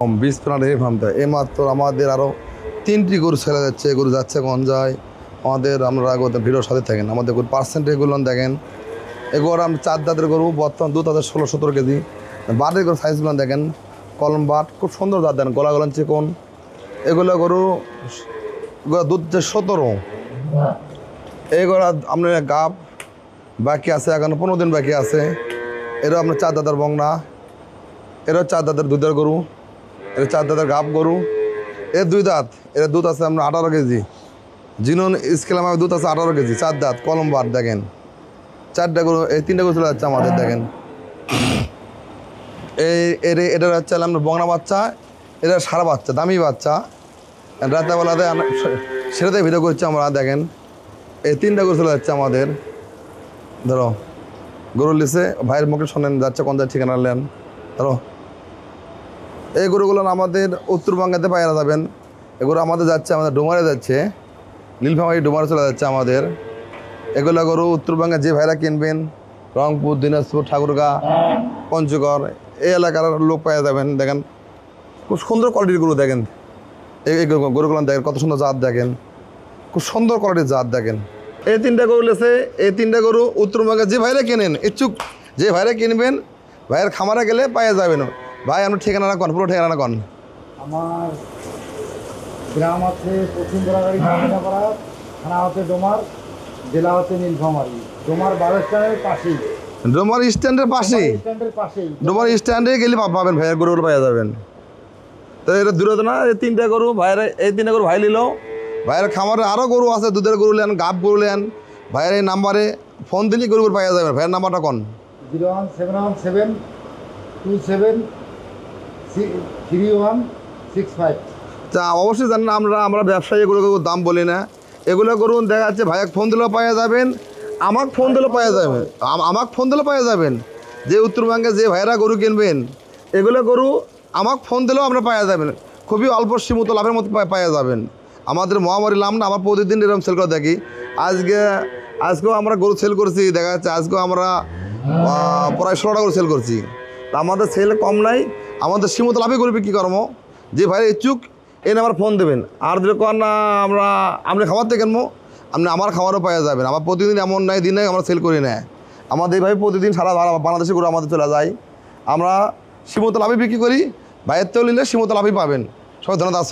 20 প্লানের farm দেয় এইমাত্র আমাদের আরও 3টি গরু ছেড়ে যাচ্ছে, গরু যাচ্ছে গঞ্জায় আমাদের। আমরা ভিডিওর সাথে থাকেন, আমাদের গরু পার্সেন্টেজগুলো দেখেন। এগুলো আমরা 4 দাঁতের গরু, বর্তমান দুধ আছে 16-17 কেজি। বাটের গরু সাইজগুলো দেখেন, কলম বাট খুব সুন্দর দাঁত দেন, গলা গলান চিকন। এগুলো গরু দুধ 17। এইগুলো আপনার গাব বাকি আছে, এখনো 15 দিন বাকি আছে। এরও আপনার 4 দাঁতের বংনা, এরও 4 দাঁতের দুধের গরু, এর 4 দাঁতের গাব গরু। এর 2 দাঁত, এর দুধ আছে আপনার 18 কেজি। জিনন ইসকেলামের দুধ আছে 18 কেজি, 4 দাঁত কলম বাট দেখেন। 4টা গরু, এই 3টা গরু চলে যাচ্ছে আমাদের দেখেন। এটার হচ্ছে আপনার বংনা বাচ্চা, এটা সারা বাচ্চা, দামি বাচ্চা। রাতেবেলাতে সেটাতে ভিডিও করছি আমরা দেখেন। এই 3টা গরু চলে যাচ্ছে আমাদের। ধরো গরু লিসে ভাইয়ের মুখে শোনেন, যাচ্ছে কোন যায় ঠিকানা নেন। ধরো এই গরুগুলো আমাদের উত্তরবঙ্গেতে পায়রা যাবেন। এগুলো আমাদের যাচ্ছে, আমাদের ডোমারে যাচ্ছে, নীলফামারী ডোমারে চলে যাচ্ছে আমাদের। এগুলো গরু উত্তরবঙ্গে যে ভাইরা কিনবেন, রংপুর, দিনাজপুর, ঠাকুরগাঁ, পঞ্চগড় এই এলাকার লোক পাওয়া যাবেন। দেখেন খুব সুন্দর কোয়ালিটির গরু দেখেন। এই গরুগুলো দেখেন কত সুন্দর জাত দেখেন, খুব সুন্দর কোয়ালিটির জাত দেখেন। এই 3টা গরু লেছে, এই 3টা গরু উত্তরবঙ্গে যে ভাইরা কেনেন, ইচ্ছুক যে ভাইরা কিনবেন, ভাইয়ের খামারে গেলে পাওয়া যাবেন। ভাই আপনার ঠিকানাটা কন, পুরো ঠিকানাটা কন। আমার গ্রাম আছে পশ্চিম গোড়াগাড়ি, পাড়া, থানা হচ্ছে ডোমার, জেলা হচ্ছে নীলফামারী। ডোমার বাস স্ট্যান্ডের পাশেই, ডোমার স্ট্যান্ডের পাশেই, স্ট্যান্ডের পাশেই। ডোমার স্ট্যান্ডে গেলে পাবেন ভাইয়ের গরুগুলো পাওয়া যাবেন। তো এটা দূরত না, এই 3টা গরু ভাইয়ের, এই 3টা গরু ভাই নিল। ভাইয়ের খামারে আরও গরু আছে, দুধের গরু নেন, গাব গরু নেন, ভাইয়ের এই নাম্বারে ফোন দিলেই গরুগুলো পাওয়া যাবেন। ভাইয়ের নাম্বারটা কোন? 01717273165। তা অবশ্যই জানেন, আমরা ব্যবসায়ী গরুর দাম বলি না। এগুলো গরু দেখা যাচ্ছে ভাইয়াকে ফোন দিলেও পাওয়া যাবেন, আমাকে ফোন দিলেও পাওয়া যাবেন, আমাকে ফোন দিলেও পাওয়া যাবেন। যে উত্তরবঙ্গে যে ভাইয়েরা গরু কিনবেন, এগুলো গরু আমাকে ফোন দিলেও আপনারা পাওয়া যাবেন, খুবই অল্প সীমিত লাভের মতো পাওয়া যাবেন। আমাদের মহামারী লাভ না, আমরা প্রতিদিন এরকম সেল করে থাকি। আজকেও আমরা গরু সেল করছি, দেখা যাচ্ছে আজকেও আমরা প্রায় 16টা গরু সেল করছি। তা আমাদের সেল কম নাই, আমাদের সীমিত লাভে গরু বিক্রি কর্ম। যে ভাইয়ের ইচ্ছুক এই নাম্বার ফোন দেবেন। আর যদি কর না আপনি খাবার থেকে কেনবো, আপনি আমার খাবারও পাওয়া যাবেন। আমার প্রতিদিন এমন নাই দিন নাই আমরা সেল করি না। আমাদের এইভাবে প্রতিদিন সারা বাংলাদেশে গরু আমাদের চলে যায়। আমরা সীমিত লাভে বিক্রি করি, ভাইয়ের তো নিলে সীমিত লাভই পাবেন। সবাই ধন্যবাদ।